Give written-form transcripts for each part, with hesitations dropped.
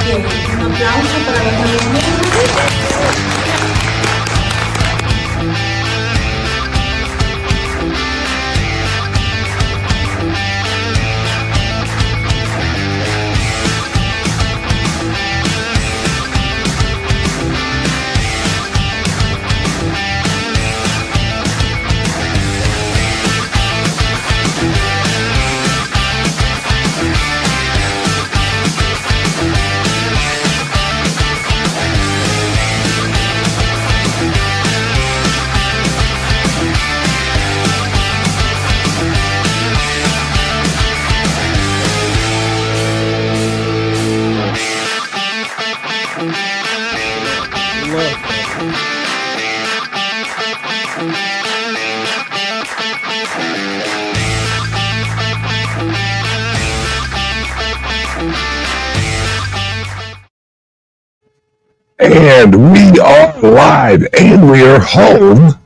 Bien, un aplauso para los movimientos. And we are live, and we are home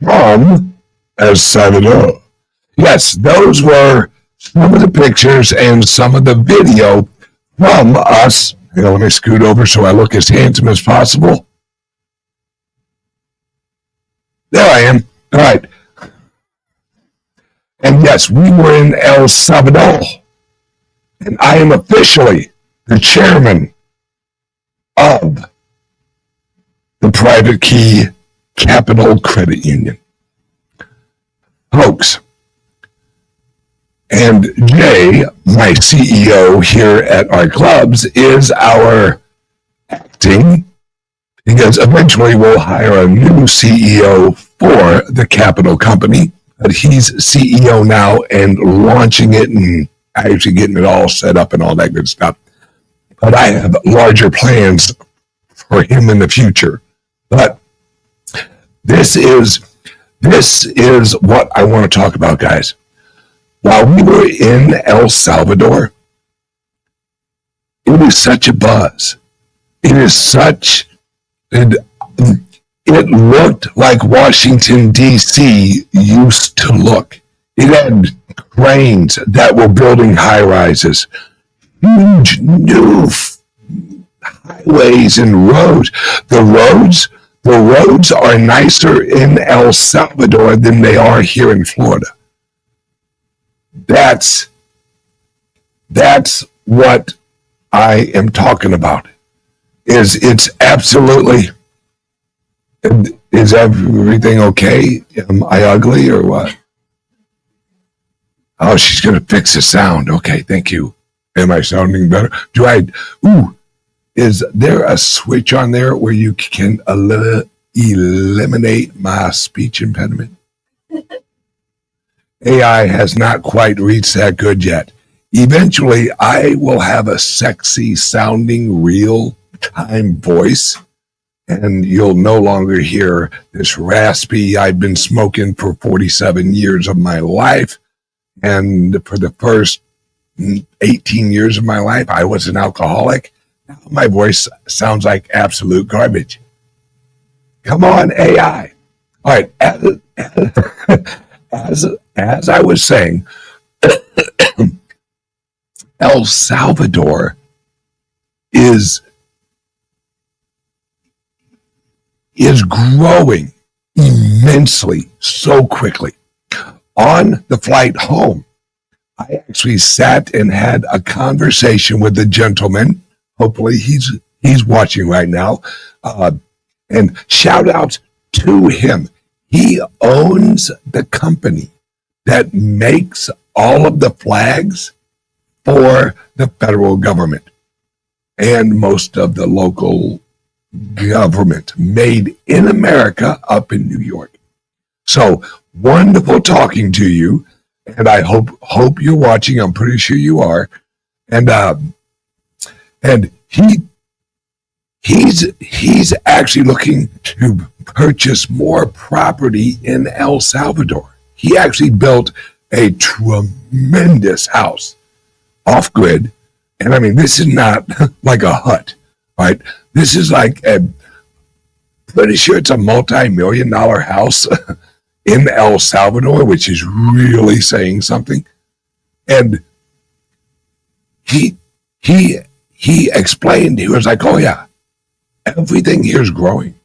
from El Salvador. Yes, those were some of the pictures and some of the video from us. Hang on, let me scoot over so I look as handsome as possible. There I am. All right. And yes, we were in El Salvador, and I am officially the chairman of the Private Key Capital Credit Union. Folks, and Jay, my CEO here at our clubs, is our acting, because eventually we'll hire a new CEO for the capital company, but he's CEO now and launching it and actually getting it all set up and all that good stuff. But I have larger plans for him in the future. But this is what I want to talk about, guys. While we were in El Salvador, it is such a buzz. It looked like Washington, D.C. used to look. It had cranes that were building high-rises, huge new highways and roads. The roads are nicer in El Salvador than they are here in Florida. That's what I am talking about. It's absolutely. Is everything okay? Am I ugly or what? Oh, she's going to fix the sound. Okay, thank you. Am I sounding better? Is there a switch on there where you can eliminate my speech impediment? AI has not quite reached that good yet. Eventually, I will have a sexy sounding real-time voice, and you'll no longer hear this raspy, I've been smoking for 47 years of my life, and for the first 18 years of my life, I was an alcoholic. Now my voice sounds like absolute garbage. Come on, AI. All right, as I was saying, El Salvador is growing immensely so quickly. On the flight home, I actually sat and had a conversation with a gentleman. Hopefully he's watching right now. And shout out to him. He owns the company that makes all of the flags for the federal government and most of the local government, made in America up in New York. So wonderful talking to you, and I hope you're watching. I'm pretty sure you are. And he's actually looking to purchase more property in El Salvador. He actually built a tremendous house off grid. And I mean, this is not like a hut, right? This is like pretty sure it's a multi-million-dollar house in El Salvador, which is really saying something. And he explained, he was like, oh yeah, everything here is growing.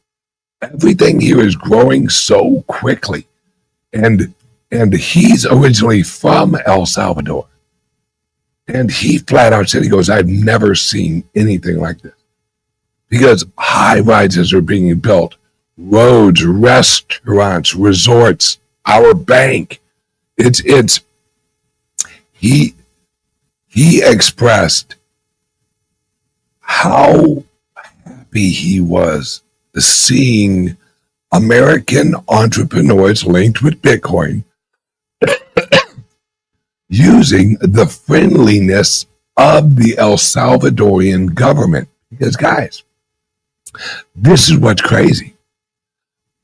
Everything here is growing so quickly. And he's originally from El Salvador. And he flat out said, he goes, I've never seen anything like this. Because high rises are being built, roads, restaurants, resorts, our bank. He expressed how happy he was seeing American entrepreneurs linked with Bitcoin using the friendliness of the El Salvadorian government. Because guys, this is what's crazy.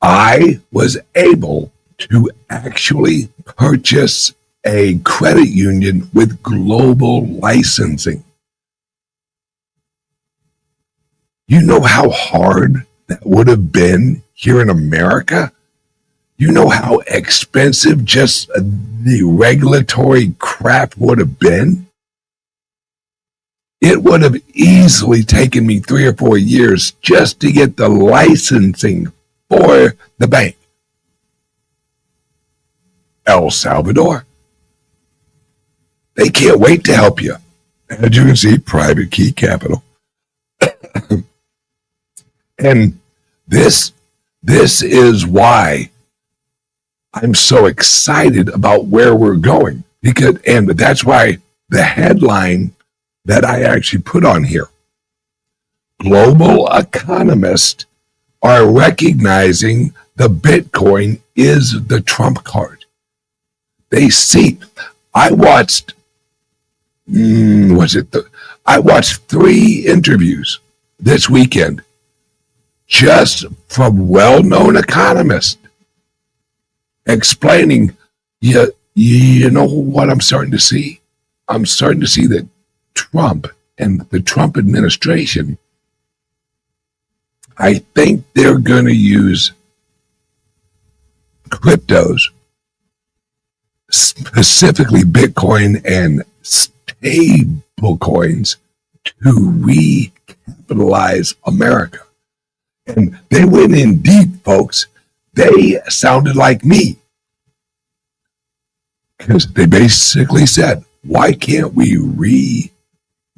I was able to actually purchase a credit union with global licensing. You know how hard that would have been here in America? You know how expensive just the regulatory crap would have been? It would have easily taken me 3 or 4 years just to get the licensing for the bank. El Salvador. They can't wait to help you. As you can see, private key capital. And this is why I'm so excited about where we're going. And that's why the headline that I actually put on here, global economists are recognizing the Bitcoin is the trump card. They see, I watched 3 interviews this weekend just from well-known economists explaining, you know what I'm starting to see? I'm starting to see that Trump and the Trump administration, I think they're going to use cryptos, specifically Bitcoin and stable coins, to recapitalize America. And they went in deep, folks. They sounded like me. Because they basically said, why can't we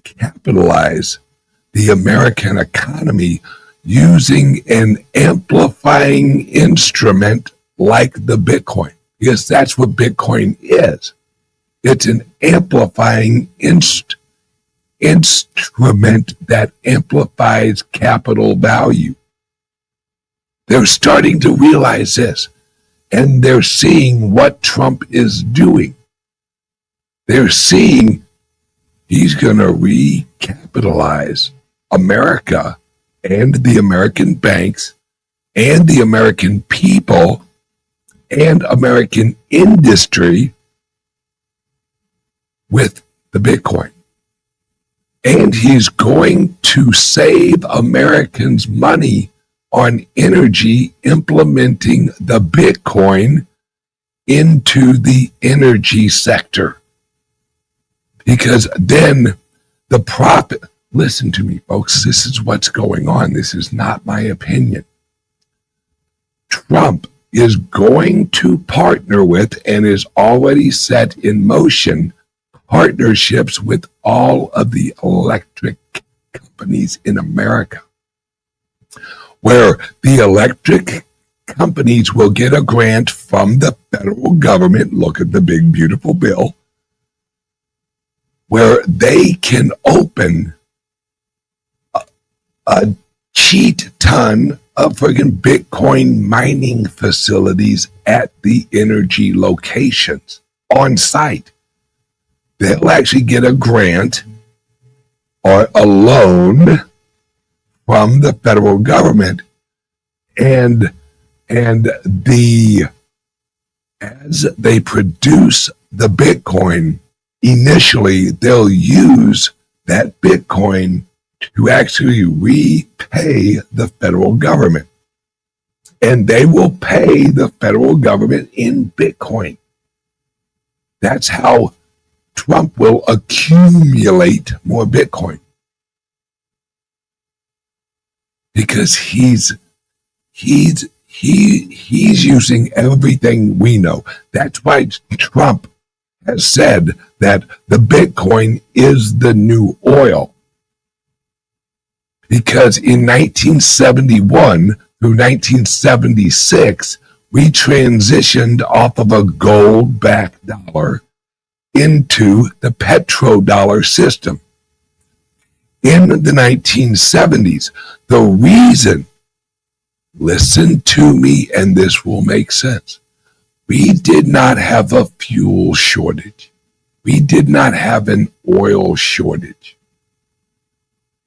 recapitalize the American economy using an amplifying instrument like the Bitcoin? Because that's what Bitcoin is. It's an amplifying instrument that amplifies capital value. They're starting to realize this, and they're seeing what Trump is doing. They're seeing he's going to recapitalize America and the American banks and the American people and American industry with the Bitcoin. And he's going to save Americans money on energy, implementing the Bitcoin into the energy sector. Because then the profit, listen to me, folks, this is what's going on. This is not my opinion. Trump is going to partner with and is already set in motion partnerships with all of the electric companies in America, where the electric companies will get a grant from the federal government. Look at the big, beautiful bill, where they can open a cheat ton of friggin' Bitcoin mining facilities at the energy locations on site. They'll actually get a grant or a loan from the federal government, and as they produce the Bitcoin, initially they'll use that Bitcoin to actually repay the federal government. And they will pay the federal government in Bitcoin. That's how Trump will accumulate more Bitcoin. Because he's using everything we know. That's why Trump has said that the Bitcoin is the new oil. Because in 1971 through 1976, we transitioned off of a gold-backed dollar into the petrodollar system. In the 1970s, the reason, listen to me and this will make sense, we did not have a fuel shortage. We did not have an oil shortage.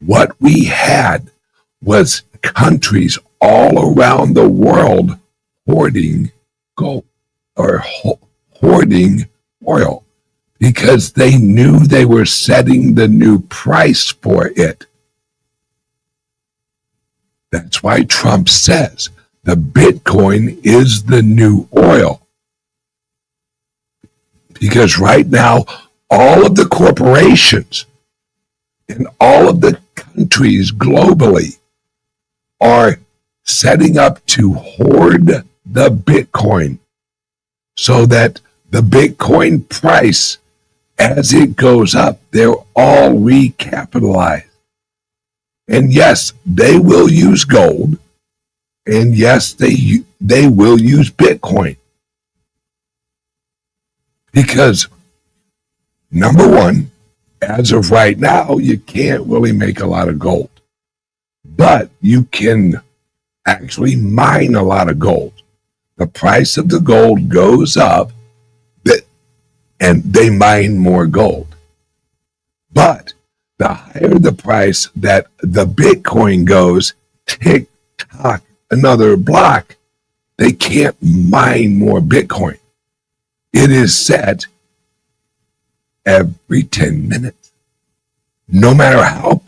What we had was countries all around the world hoarding gold or hoarding oil because they knew they were setting the new price for it. That's why Trump says the Bitcoin is the new oil. Because right now, all of the corporations in all of the countries globally are setting up to hoard the Bitcoin so that the Bitcoin price, as it goes up, they're all recapitalized. And yes, they will use gold. And yes, they will use Bitcoin. Because, number one, as of right now, you can't really make a lot of gold. But you can actually mine a lot of gold. The price of the gold goes up, and they mine more gold. But the higher the price that the Bitcoin goes, tick-tock, another block, they can't mine more Bitcoin. It is set every 10 minutes. No matter how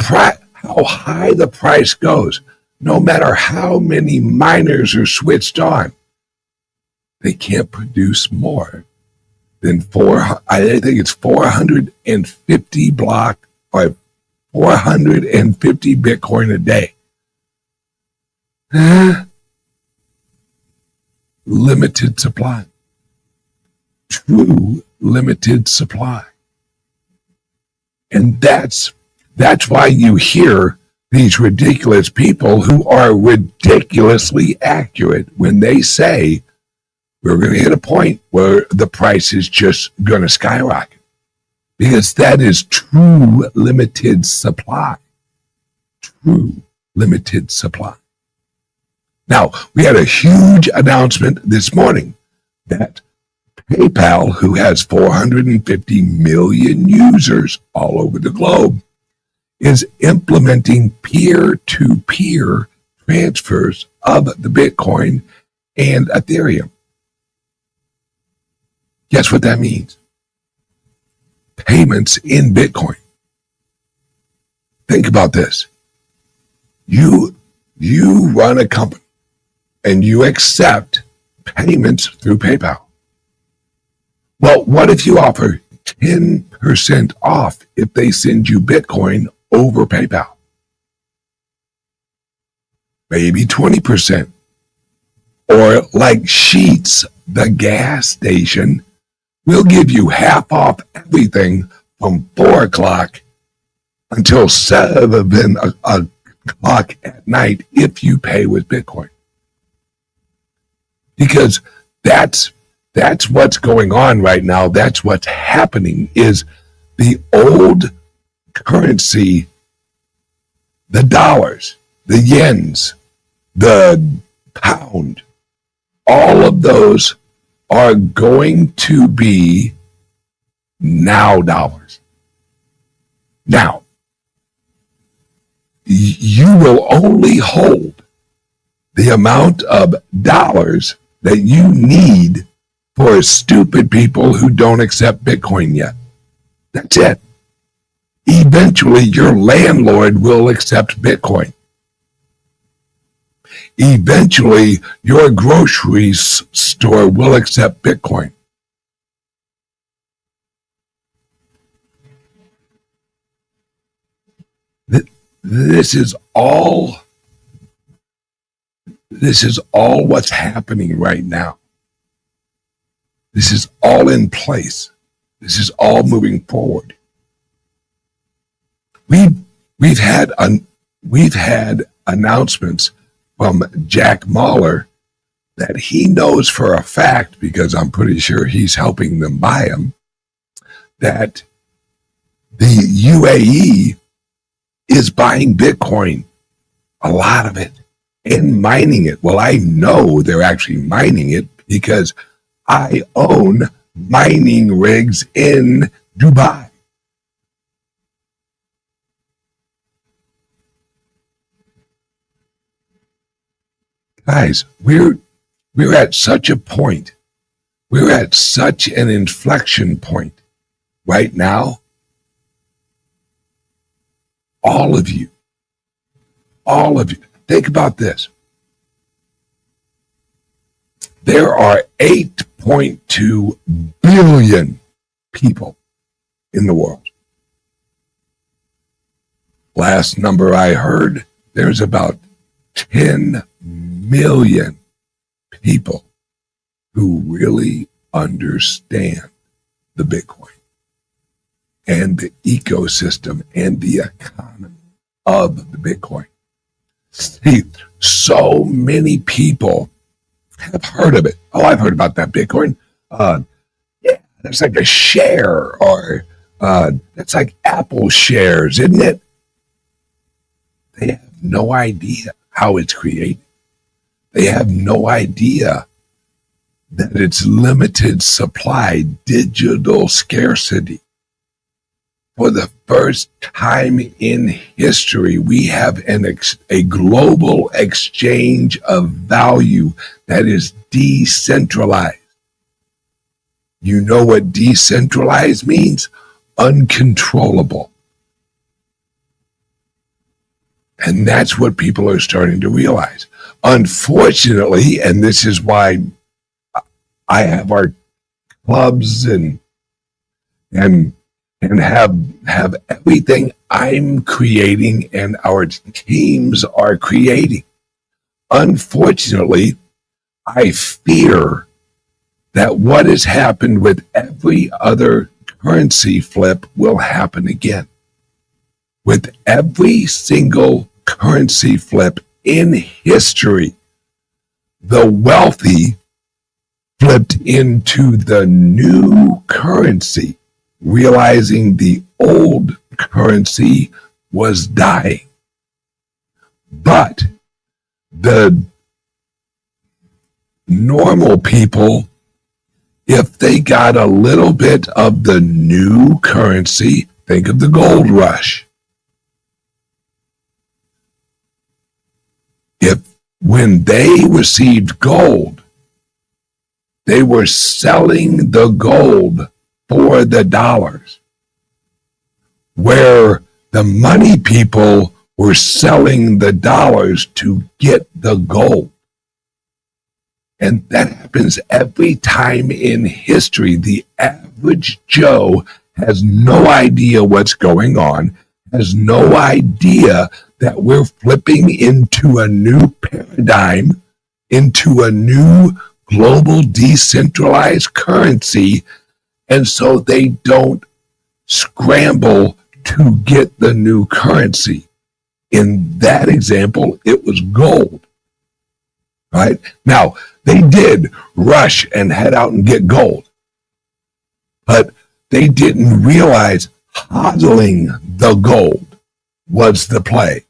high the price goes, no matter how many miners are switched on, they can't produce more than 450 block or 450 Bitcoin a day. Limited supply. True limited supply. And that's why you hear these ridiculous people who are ridiculously accurate when they say we're going to hit a point where the price is just going to skyrocket. Because that is true limited supply. True limited supply. Now, we had a huge announcement this morning that PayPal, who has 450 million users all over the globe, is implementing peer-to-peer transfers of the Bitcoin and Ethereum. Guess what that means? Payments in Bitcoin. Think about this. You run a company and you accept payments through PayPal. Well, what if you offer 10% off if they send you Bitcoin over PayPal? Maybe 20%. Or like Sheetz, the gas station, will give you half off everything from 4 o'clock until 7 o'clock at night if you pay with Bitcoin. Because that's what's going on right now. That's what's happening is the old currency, the dollars, the yens, the pound, all of those are going to be now dollars. Now, you will only hold the amount of dollars that you need for stupid people who don't accept Bitcoin yet. That's it. Eventually, your landlord will accept Bitcoin. Eventually, your grocery store will accept Bitcoin. This is all what's happening right now. This is all in place. This is all moving forward. We've had announcements from Jack Mallers that he knows for a fact, because I'm pretty sure he's helping them buy them, that the UAE is buying Bitcoin, a lot of it, and mining it. Well, I know they're actually mining it because I own mining rigs in Dubai. Guys, we're at such a point. We're at such an inflection point right now. All of you, think about this. There are 8.2 billion people in the world. Last number I heard, there's about 10 million people who really understand the Bitcoin and the ecosystem and the economy of the Bitcoin. See, so many people have heard of it. Oh, I've heard about that Bitcoin. Yeah, that's like a share, or that's like Apple shares, isn't it? They have no idea how it's created. They have no idea that it's limited supply, digital scarcity. For the first time in history, we have a global exchange of value that is decentralized. You know what decentralized means? Uncontrollable. And that's what people are starting to realize. Unfortunately, and this is why I have our clubs and have everything I'm creating and our teams are creating. Unfortunately, I fear that what has happened with every other currency flip will happen again. With every single currency flip in history, the wealthy flipped into the new currency, realizing the old currency was dying. But the normal people, if they got a little bit of the new currency, think of the gold rush. When they received gold, they were selling the gold for the dollars, where the money people were selling the dollars to get the gold. And that happens every time in history. The average Joe has no idea what's going on, has no idea that we're flipping into a new paradigm, into a new global decentralized currency, and so they don't scramble to get the new currency. In that example, it was gold. Right? Now, they did rush and head out and get gold, but they didn't realize hodling the gold was the play.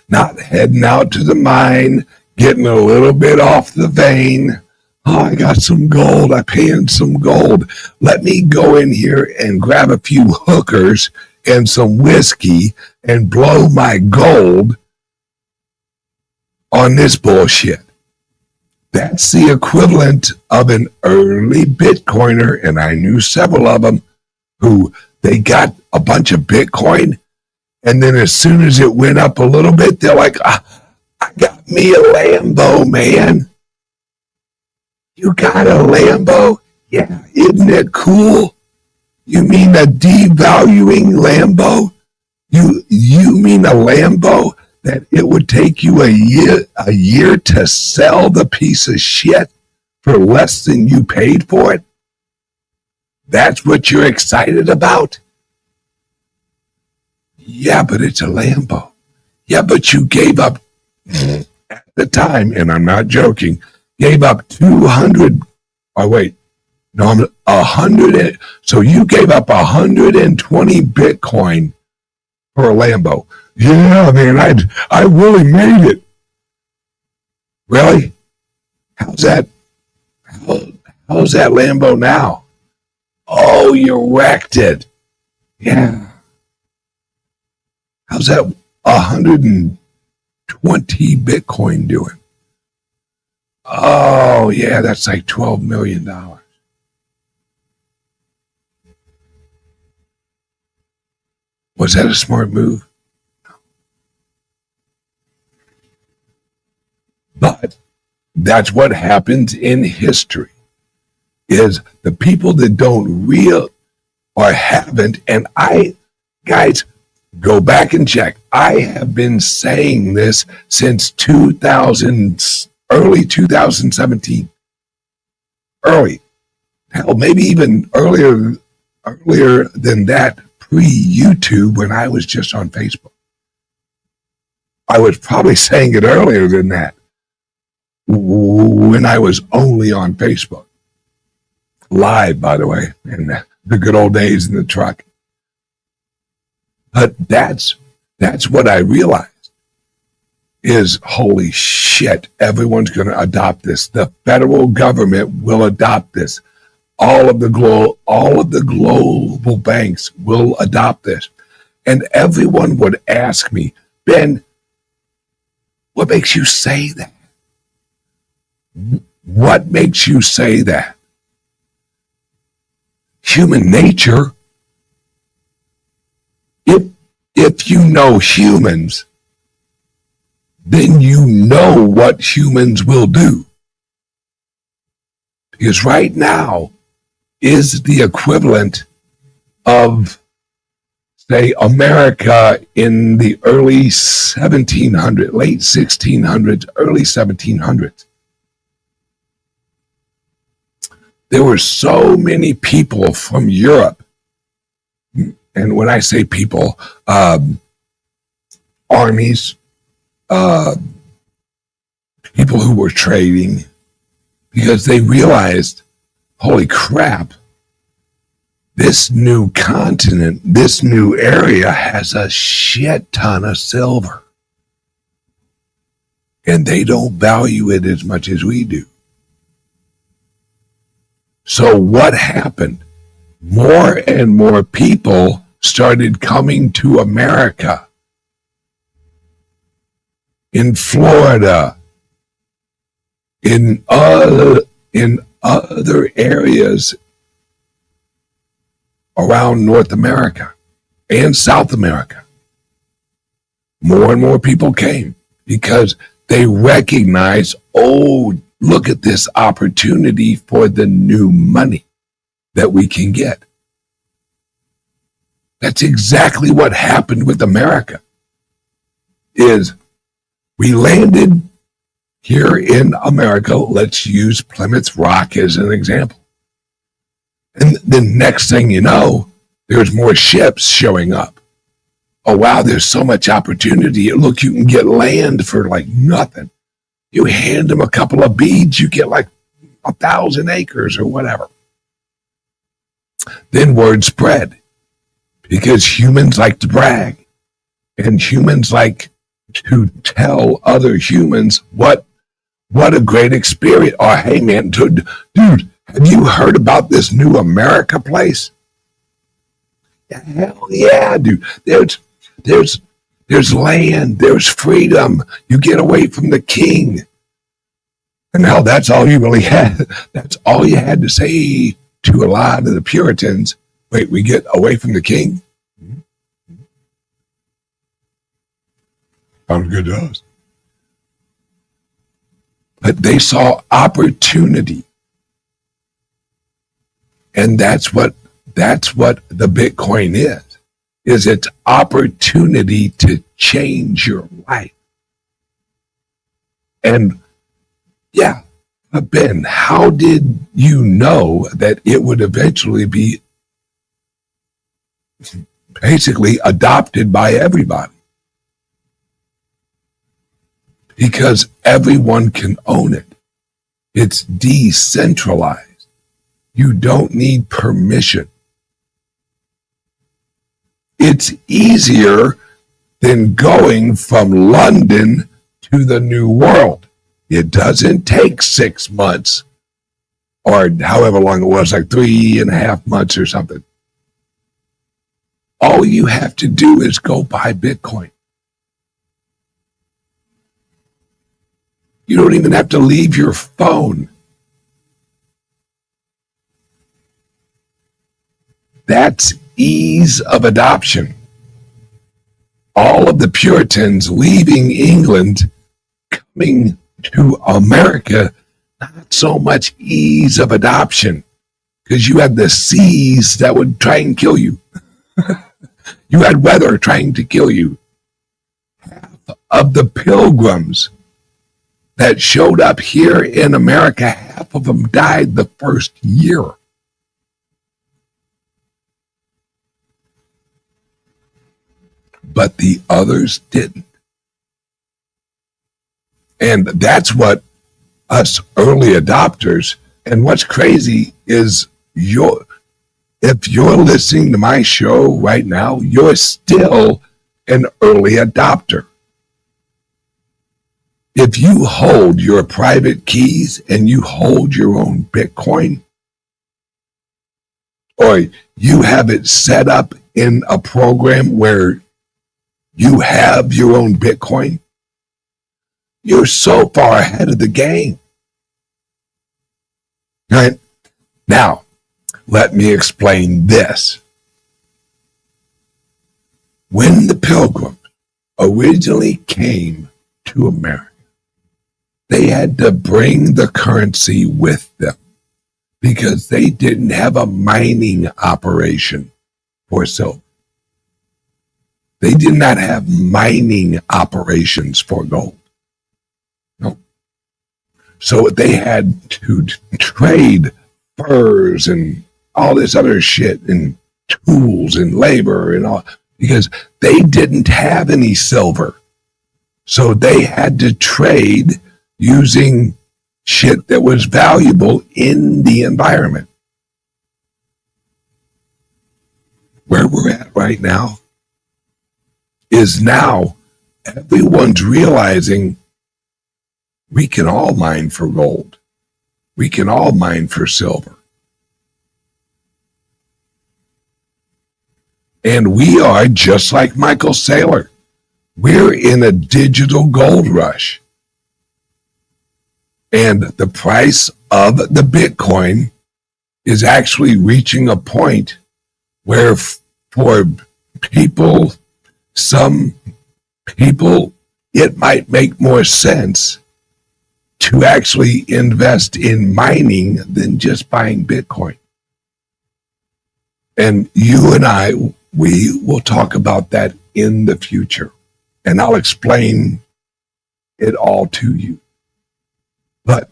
Not heading out to the mine, getting a little bit off the vein. Oh, I got some gold. I paying some gold. Let me go in here and grab a few hookers and some whiskey and blow my gold on this bullshit. That's the equivalent of an early Bitcoiner, and I knew several of them who they got a bunch of Bitcoin, and then as soon as it went up a little bit, they're like, I got me a Lambo, man. You got a Lambo? Yeah, isn't it cool? You mean a devaluing Lambo? You mean a Lambo that it would take you a year to sell the piece of shit for less than you paid for it? That's what you're excited about? Yeah, but it's a Lambo. Yeah, but you gave up at the time, and I'm not joking, gave up 200. Oh, wait. No, I'm 100. So you gave up 120 Bitcoin for a Lambo. Yeah, man, I really made it. Really? How's that Lambo now? Oh, you wrecked it. Yeah. How's that 120 Bitcoin doing? Oh, yeah, that's like $12 million. Was that a smart move? No. But that's what happens in history, is the people that don't real or haven't, and guys, go back and check. I have been saying this since early 2017. Early. Hell, maybe even earlier than that, pre-YouTube, when I was just on Facebook. I was probably saying it earlier than that, when I was only on Facebook. Live, by the way, in the good old days in the truck. But that's what I realized is, holy shit, everyone's going to adopt this. The federal government will adopt this. All of the global banks will adopt this. And everyone would ask me, Ben, what makes you say that? What makes you say that? Human nature. If you know humans, then you know what humans will do. Because right now is the equivalent of, say, America in the early 1700s, late 1600s, early 1700s. There were so many people from Europe. And when I say people, armies, people who were trading, because they realized, holy crap, this new continent, this new area has a shit ton of silver. And they don't value it as much as we do. So what happened? More and more people started coming to America. In Florida, in other areas around North America and South America. More and more people came because they recognized, oh, look at this opportunity for the new money that we can get. That's exactly what happened with America. Is we landed here in America. Let's use Plymouth Rock as an example. And the next thing you know, there's more ships showing up. Oh, wow, there's so much opportunity. Look, you can get land for like nothing. You hand them a couple of beads, you get like 1,000 acres or whatever. Then word spread, because humans like to brag, and humans like to tell other humans what a great experience. Oh, hey man, dude, have you heard about this new America place? Hell yeah, dude. There's land, there's freedom. You get away from the king. And now that's all you really had. That's all you had to say to a lot of the Puritans. Wait, we get away from the king? Sounds good to us. But they saw opportunity. And that's what the Bitcoin is it's opportunity to change your life. And yeah, but Ben, how did you know that it would eventually be basically adopted by everybody? Because everyone can own it. It's decentralized. You don't need permission. It's easier than going from London to the New World. It doesn't take 6 months or however long it was, like 3.5 months or something. All you have to do is go buy Bitcoin. You don't even have to leave your phone. That's ease of adoption. All of the Puritans leaving England, coming to America, not so much ease of adoption, because you had the seas that would try and kill you. You had weather trying to kill you. Half of the pilgrims that showed up here in America, half of them died the first year. But the others didn't. And that's what us early adopters, and what's crazy is if you're listening to my show right now, you're still an early adopter. If you hold your private keys and you hold your own Bitcoin, or you have it set up in a program where you have your own Bitcoin, you're so far ahead of the game. Right? Now, let me explain this. When the Pilgrims originally came to America, they had to bring the currency with them because they didn't have a mining operation for silver. They did not have mining operations for gold. No. So they had to trade furs and all this other shit and tools and labor and all, because they didn't have any silver. So they had to trade using shit that was valuable in the environment. Where we're at right now is now everyone's realizing we can all mine for gold. We can all mine for silver. And we are just like Michael Saylor. We're in a digital gold rush. And the price of the Bitcoin is actually reaching a point where for people, some people, it might make more sense to actually invest in mining than just buying Bitcoin. And you and I, we will talk about that in the future. And I'll explain it all to you. But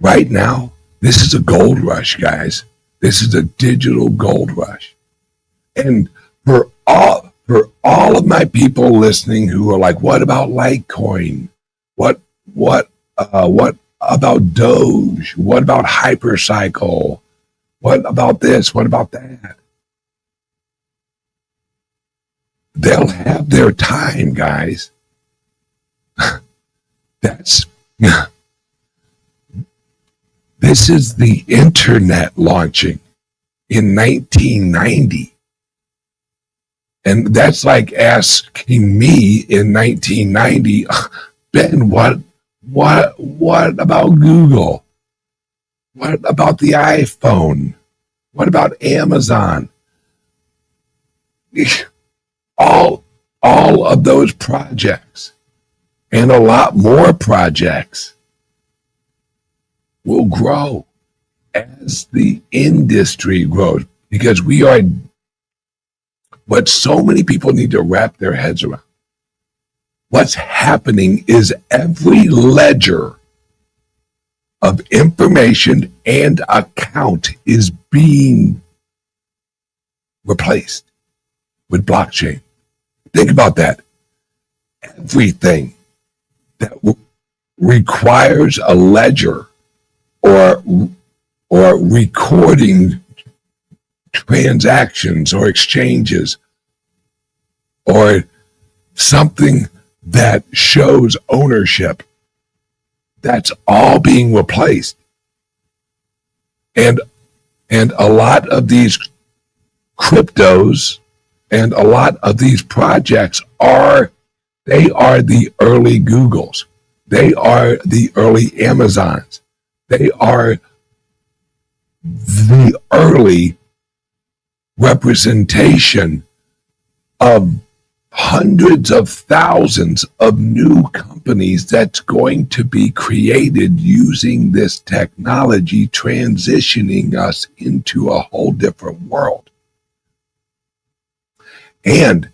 right now, this is a gold rush, guys. This is a digital gold rush. And for all of my people listening who are like, what about Litecoin? What about Doge? What about Hypercycle? What about this? What about that? They'll have their time, guys. This is the internet launching in 1990. And that's like asking me in 1990, Ben, what about Google? What about the iPhone? What about Amazon? All of those projects and a lot more projects will grow as the industry grows, because we are what so many people need to wrap their heads around. What's happening is every ledger of information and account is being replaced with blockchain. Think about that. Everything that requires a ledger or recording transactions or exchanges or something that shows ownership, that's all being replaced. And a lot of these cryptos and a lot of these projects are the early Googles. They are the early Amazons. They are the early representation of hundreds of thousands of new companies that's going to be created using this technology, transitioning us into a whole different world. And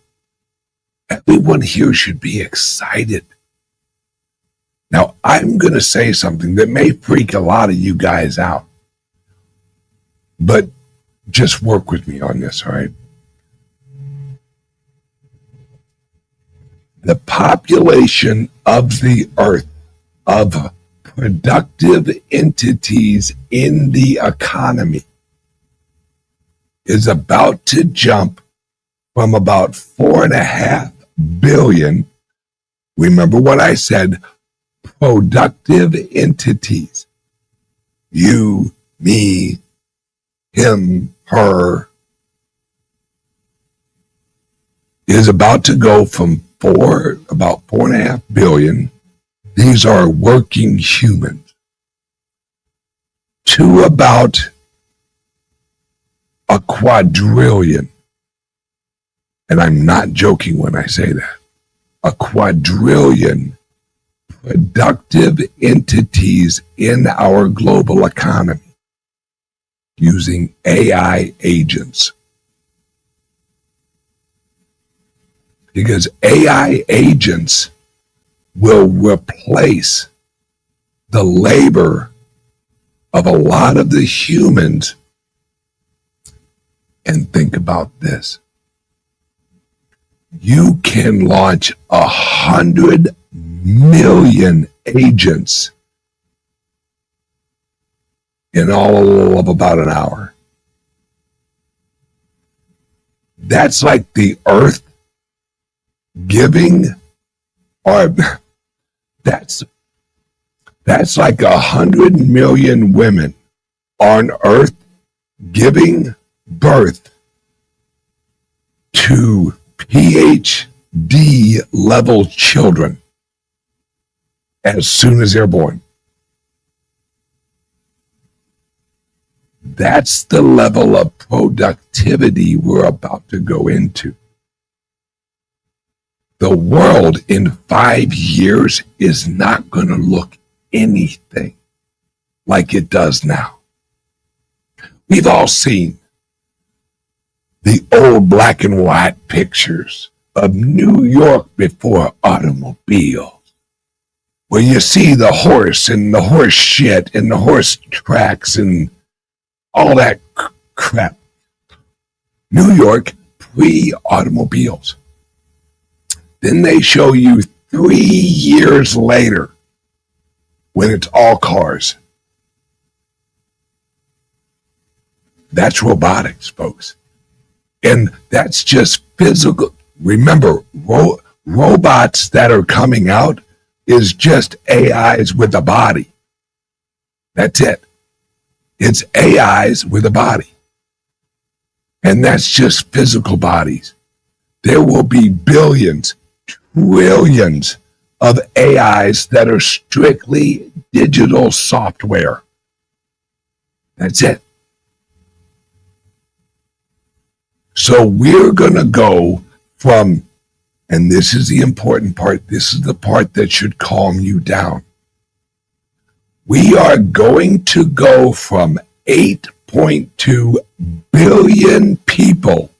everyone here should be excited. Now, I'm going to say something that may freak a lot of you guys out, but just work with me on this, all right? The population of the earth, of productive entities in the economy, is about to jump from about 4.5 billion. Remember what I said, productive entities. You, me, him, her, is about to go from about 4.5 billion. These are working humans, to about a quadrillion. And I'm not joking when I say that. A quadrillion productive entities in our global economy using AI agents. Because AI agents will replace the labor of a lot of the humans. And think about this. You can launch 100 million agents in all of about an hour. That's like the earth giving, or that's like 100 million women on earth giving birth to PhD level children as soon as they're born. That's the level of productivity we're about to go into. The world in 5 years is not going to look anything like it does now. We've all seen the old black and white pictures of New York before automobiles, where you see the horse and the horse shit and the horse tracks and all that crap. New York pre-automobiles. Then they show you 3 years later when it's all cars. That's robotics, folks. And that's just physical. Remember, robots that are coming out is just AIs with a body. That's it. It's AIs with a body. And that's just physical bodies. There will be billions, trillions of AIs that are strictly digital software. That's it. So we're going to go from, and this is the important part, this is the part that should calm you down. We are going to go from 8.2 billion people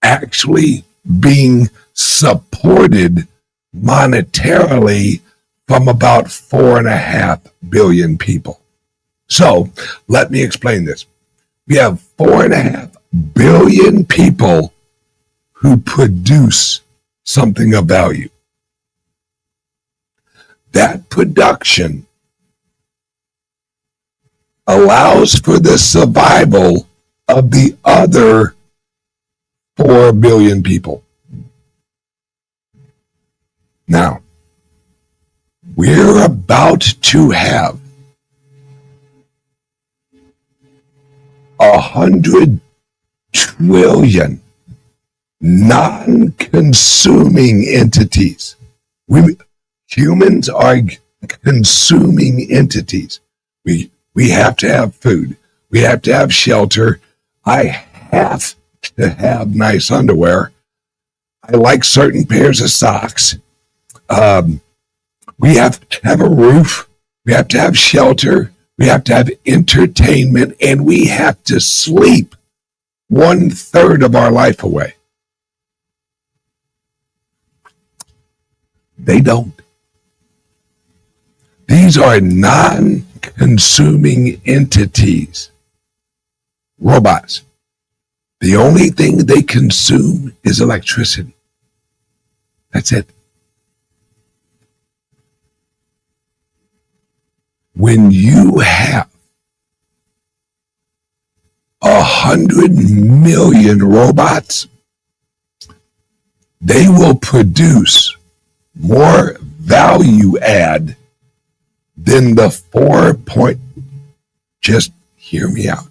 actually being supported monetarily from about 4.5 billion people. So let me explain this. We have 4.5 billion people who produce something of value. That production allows for the survival of the other 4 billion people. Now, we're about to have 100 trillion non-consuming entities. Humans are consuming entities. We have to have food. We have to have shelter. I have to have nice underwear. I like certain pairs of socks. We have to have a roof. We have to have shelter. We have to have entertainment, and we have to sleep 1/3 of our life away. They don't. These are non-consuming entities, robots. The only thing they consume is electricity. That's it. When you have 100 million robots, they will produce more value add than the just hear me out.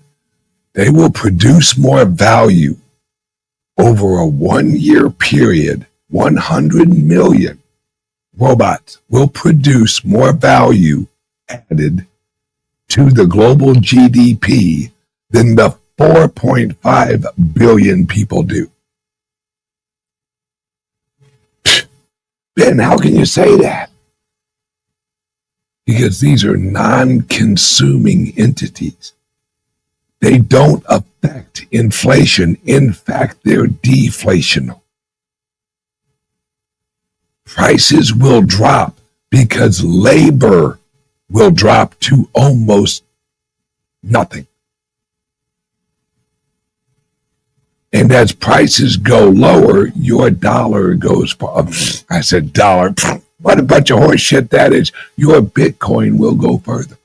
They will produce more value over a 1-year period. 100 million robots will produce more value added to the global GDP than the 4.5 billion people do. Ben, how can you say that? Because these are non-consuming entities. They don't affect inflation. In fact, they're deflational. Prices will drop because labor will drop to almost nothing. And as prices go lower, your dollar goes, I said dollar, what a bunch of horse shit that is. Your Bitcoin will go further.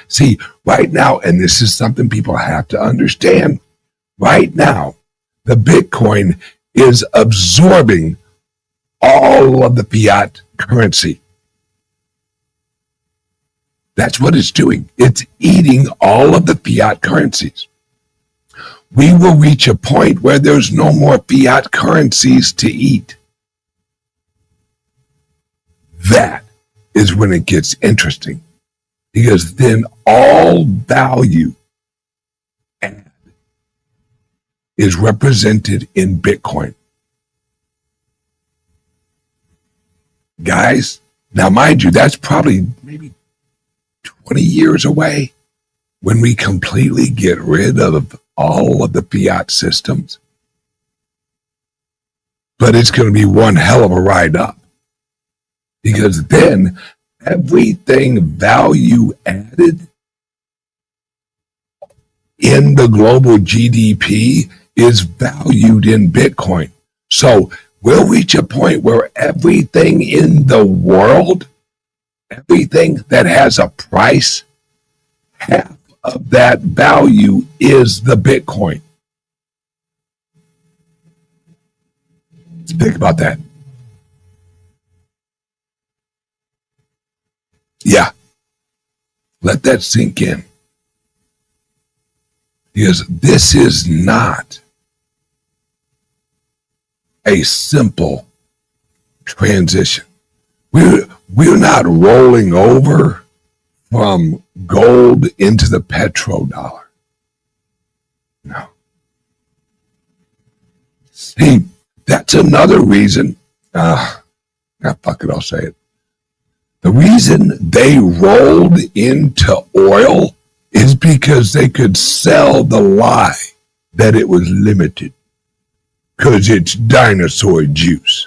See, right now, and this is something people have to understand, right now, the Bitcoin is absorbing all of the fiat currency. That's what it's doing. It's eating all of the fiat currencies. We will reach a point where there's no more fiat currencies to eat. That is when it gets interesting, because then all value add is represented in Bitcoin. Guys, now mind you, that's probably maybe 20 years away when we completely get rid of all of the fiat systems. But it's going to be one hell of a ride up, because then everything value added in the global GDP is valued in Bitcoin. So we'll reach a point where everything in the world, everything that has a price, half of that value is the Bitcoin. Think about that. Yeah. Let that sink in. Because this is not a simple transition. We're not rolling over from gold into the petrodollar. No. Hey, that's another reason. Fuck it, I'll say it. The reason they rolled into oil is because they could sell the lie that it was limited because it's dinosaur juice.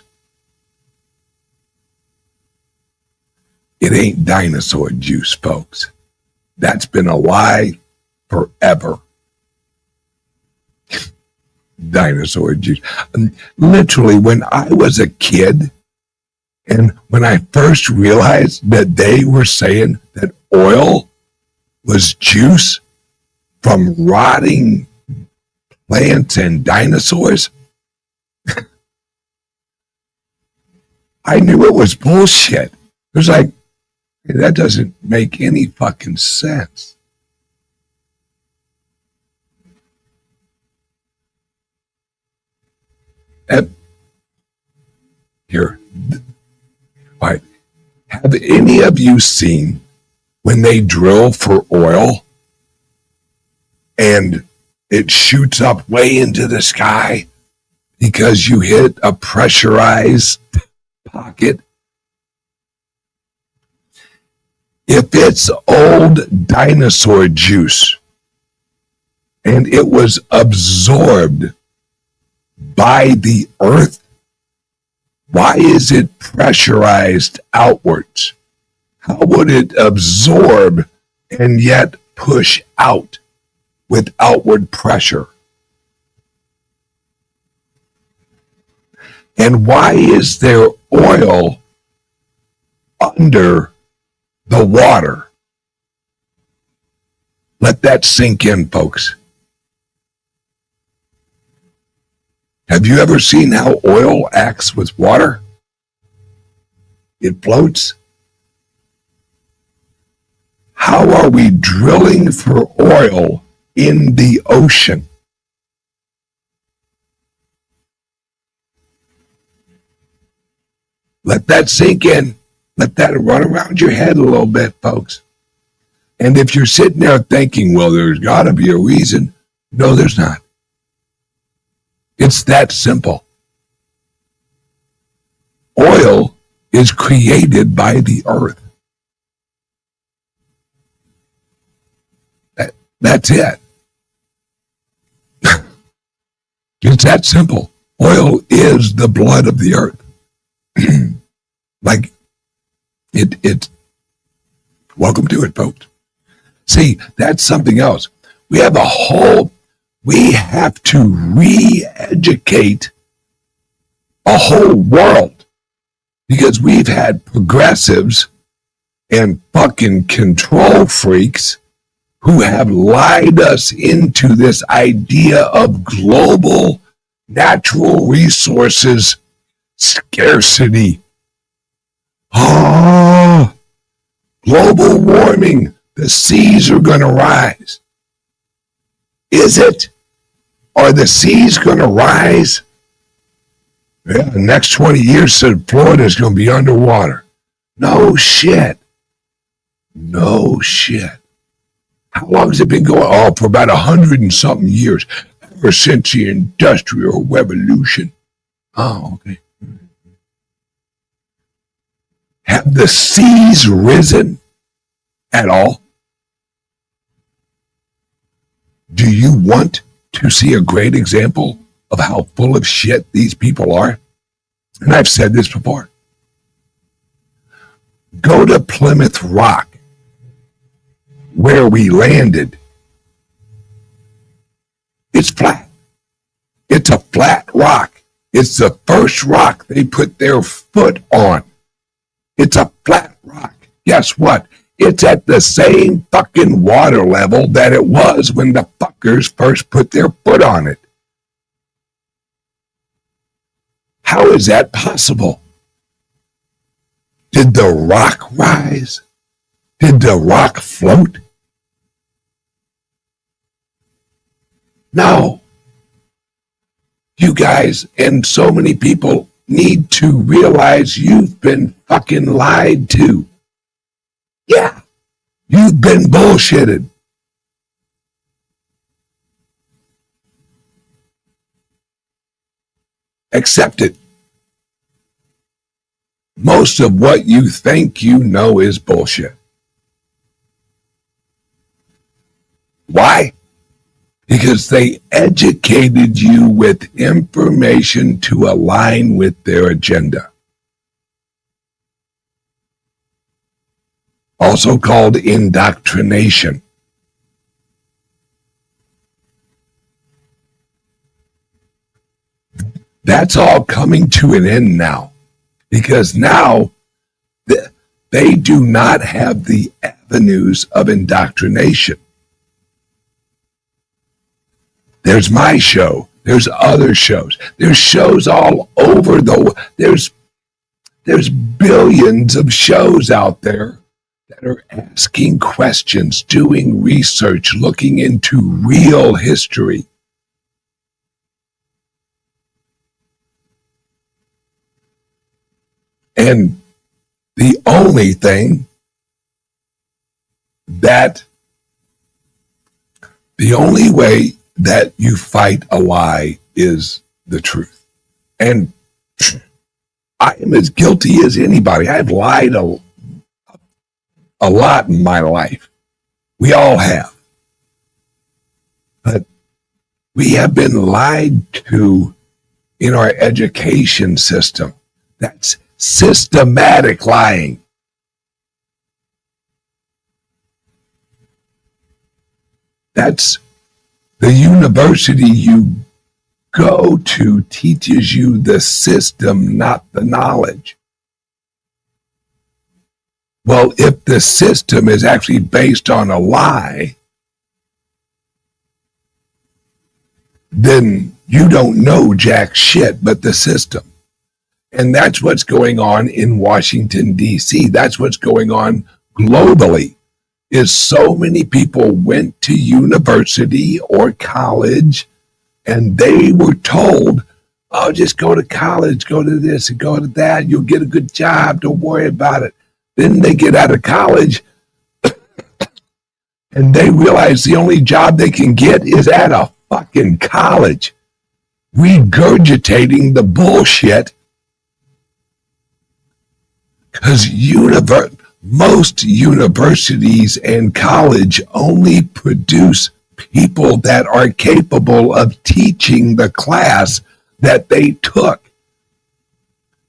It ain't dinosaur juice, folks. That's been a lie forever. Dinosaur juice. Literally, when I was a kid, and when I first realized that they were saying that oil was juice from rotting plants and dinosaurs, I knew it was bullshit. It was like, hey, that doesn't make any fucking sense. Here. All right. Have any of you seen when they drill for oil and it shoots up way into the sky because you hit a pressurized pocket? If it's old dinosaur juice and it was absorbed by the earth, why is it pressurized outwards? How would it absorb and yet push out with outward pressure? And why is there oil under the water? Let that sink in, folks. Have you ever seen how oil acts with water? It floats. How are we drilling for oil in the ocean? Let that sink in. Let that run around your head a little bit, folks. And if you're sitting there thinking, well, there's got to be a reason. No, there's not. It's that simple. Oil is created by the earth. That's it. It's that simple. Oil is the blood of the earth. Like it. Welcome to it, folks. See, that's something else. We have to re-educate a whole world because we've had progressives and fucking control freaks who have lied us into this idea of global natural resources scarcity. Global warming, the seas are going to rise. Is it? Are the seas going to rise? Yeah, the next 20 years, said Florida is going to be underwater. No shit. No shit. How long has it been going on? For about 100 and something years, ever since the Industrial Revolution. Oh, okay. Have the seas risen at all? Do you want to see a great example of how full of shit these people are? And I've said this before. Go to Plymouth Rock, where we landed. It's flat. It's a flat rock. It's the first rock they put their foot on. It's a flat rock. Guess what? It's at the same fucking water level that it was when the fuckers first put their foot on it. How is that possible? Did the rock rise? Did the rock float? No. You guys and so many people need to realize you've been fucking lied to. Yeah, you've been bullshitted. Accept it. Most of what you think you know is bullshit. Why? Because they educated you with information to align with their agenda. Also called indoctrination. That's all coming to an end now, because now they do not have the avenues of indoctrination. There's my show. There's other shows. There's shows all over there's billions of shows out there that are asking questions, doing research, looking into real history. And the only way that you fight a lie is the truth. And I am as guilty as anybody. I've lied a lot in my life. We all have. But we have been lied to in our education system. That's systematic lying. That's the university you go to teaches you the system, not the knowledge. Well, if the system is actually based on a lie, then you don't know jack shit but the system. And that's what's going on in Washington, D.C. That's what's going on globally, is so many people went to university or college and they were told, oh, just go to college, go to this and go to that. You'll get a good job. Don't worry about it. Then they get out of college and they realize the only job they can get is at a fucking college, regurgitating the bullshit. Because most universities and college only produce people that are capable of teaching the class that they took,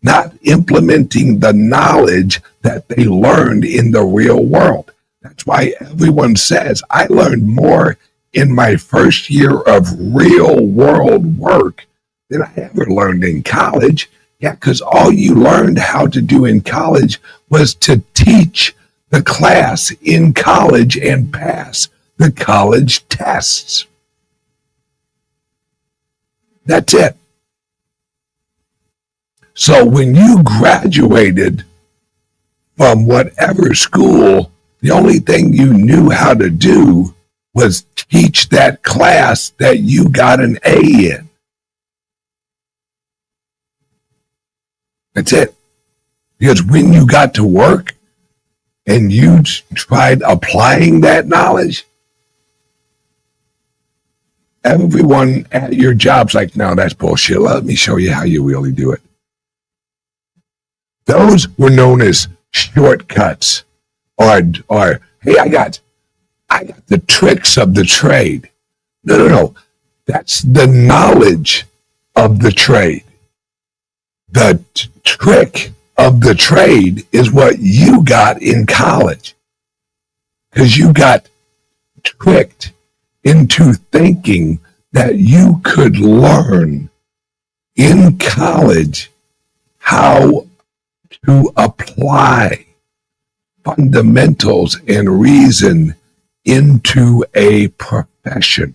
not implementing the knowledge that they learned in the real world. That's why everyone says, I learned more in my first year of real world work than I ever learned in college. Yeah, because all you learned how to do in college was to teach the class in college and pass the college tests. That's it. So when you graduated from whatever school, the only thing you knew how to do was teach that class that you got an A in. That's it. Because when you got to work and you tried applying that knowledge, everyone at your job's like, no, that's bullshit. Let me show you how you really do it. Those were known as shortcuts, or hey, I got the tricks of the trade. No. That's the knowledge of the trade. The trick of the trade is what you got in college, because you got tricked into thinking that you could learn in college how to apply fundamentals and reason into a profession.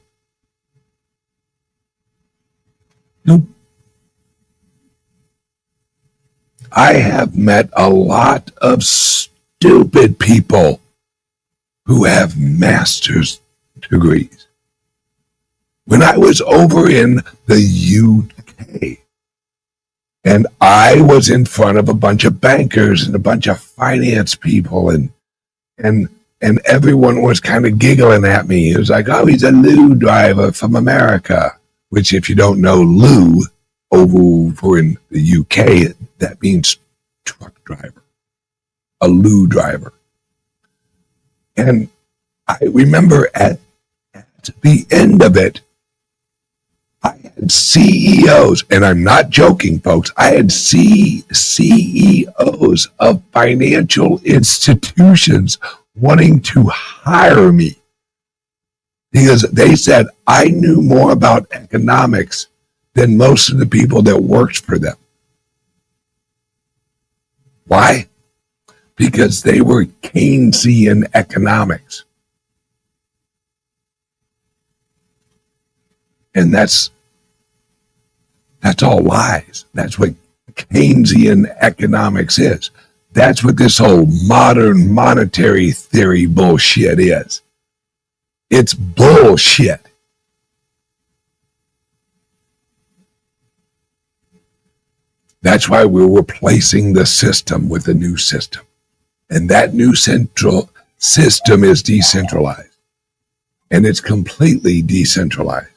Nope. I have met a lot of stupid people who have master's degrees. When I was over in the UK and I was in front of a bunch of bankers and a bunch of finance people and everyone was kind of giggling at me. It was like, oh, he's a loo driver from America, which if you don't know, loo over in the UK, that means truck driver, a loo driver. And I remember at the end of it, I had CEOs, and I'm not joking, folks. I had CEOs of financial institutions wanting to hire me because they said I knew more about economics than most of the people that worked for them. Why? Because they were Keynesian economics. And that's all lies. That's what Keynesian economics is. That's what this whole modern monetary theory bullshit is. It's bullshit. That's why we're replacing the system with a new system. And that new central system is decentralized. And it's completely decentralized.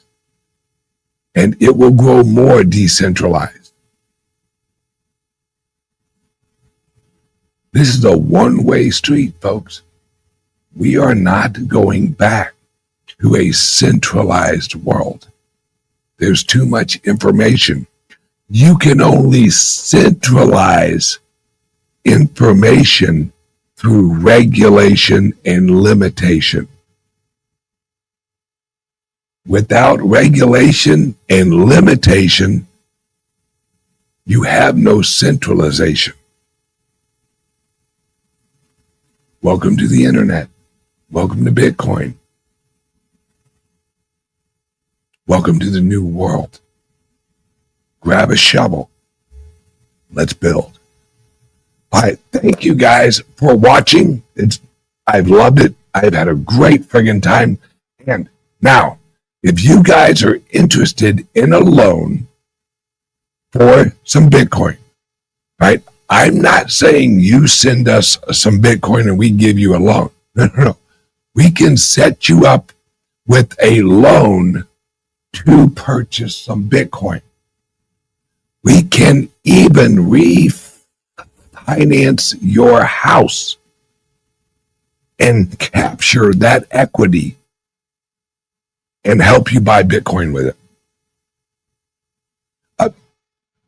And it will grow more decentralized. This is a one-way street, folks. We are not going back to a centralized world. There's too much information. You can only centralize information through regulation and limitation. Without regulation and limitation, you have no centralization. Welcome to the internet. Welcome to Bitcoin. Welcome to the new world. Grab a shovel. Let's build. All right, thank you guys for watching. I've loved it. I've had a great friggin' time. And now, if you guys are interested in a loan for some Bitcoin, right? I'm not saying you send us some Bitcoin and we give you a loan. No. We can set you up with a loan to purchase some Bitcoin. We can even refinance your house and capture that equity and help you buy Bitcoin with it.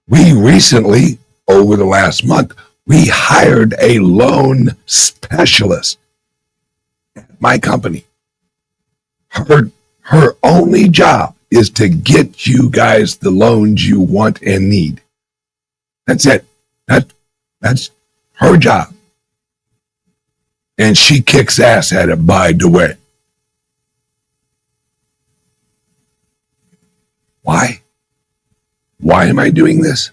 We recently, over the last month, we hired a loan specialist at my company. Her only job is to get you guys the loans you want and need. That's it. That's her job. And she kicks ass at it, by the way. Why? Why am I doing this?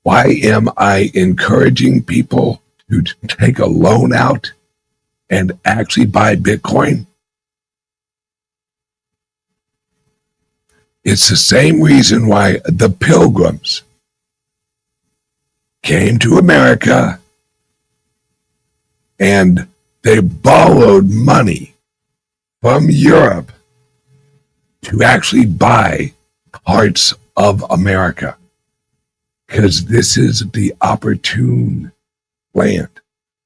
Why am I encouraging people to take a loan out and actually buy Bitcoin? It's the same reason why the Pilgrims came to America and they borrowed money from Europe to actually buy parts of America, because this is the opportune land.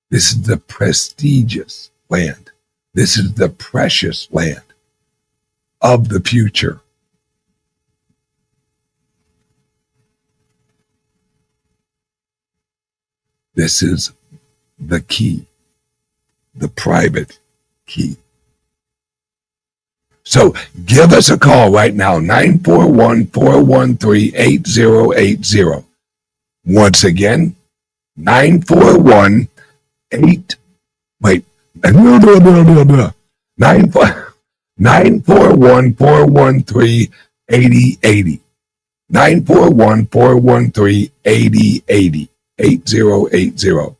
This is the prestigious land. This is the precious land of the future. This is the key, the private key. So give us a call right now, 941-413-8080. Once again, 941-413-8080. 941-413-8080. 8080.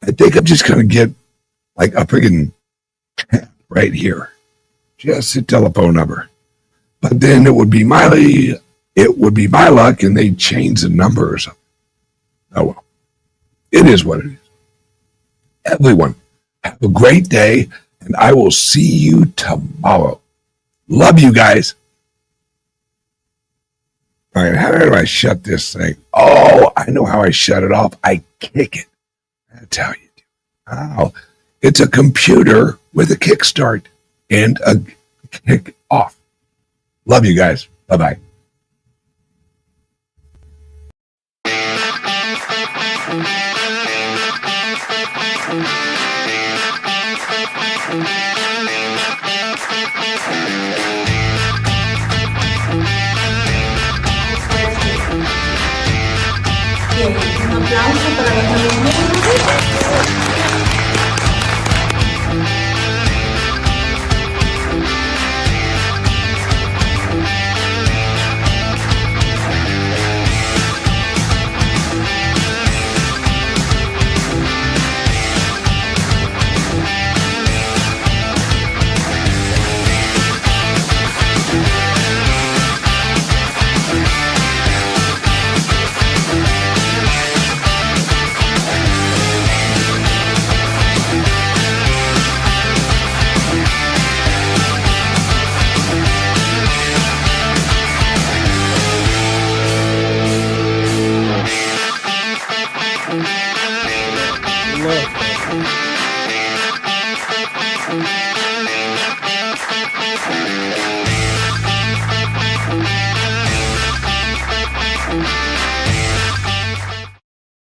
I think I'm just going to get like a friggin' tab right here. Just a telephone number. But then it would be my luck and they'd change the number or something. Oh well. It is what it is. Everyone, have a great day, and I will see you tomorrow. Love you guys. All right, how do I shut this thing? Oh, I know how I shut it off. I kick it. That's how you do it. Oh, it's a computer with a kickstart and a kick off. Love you guys. Bye-bye. Bien, un aplauso para los nuevos miembros. No.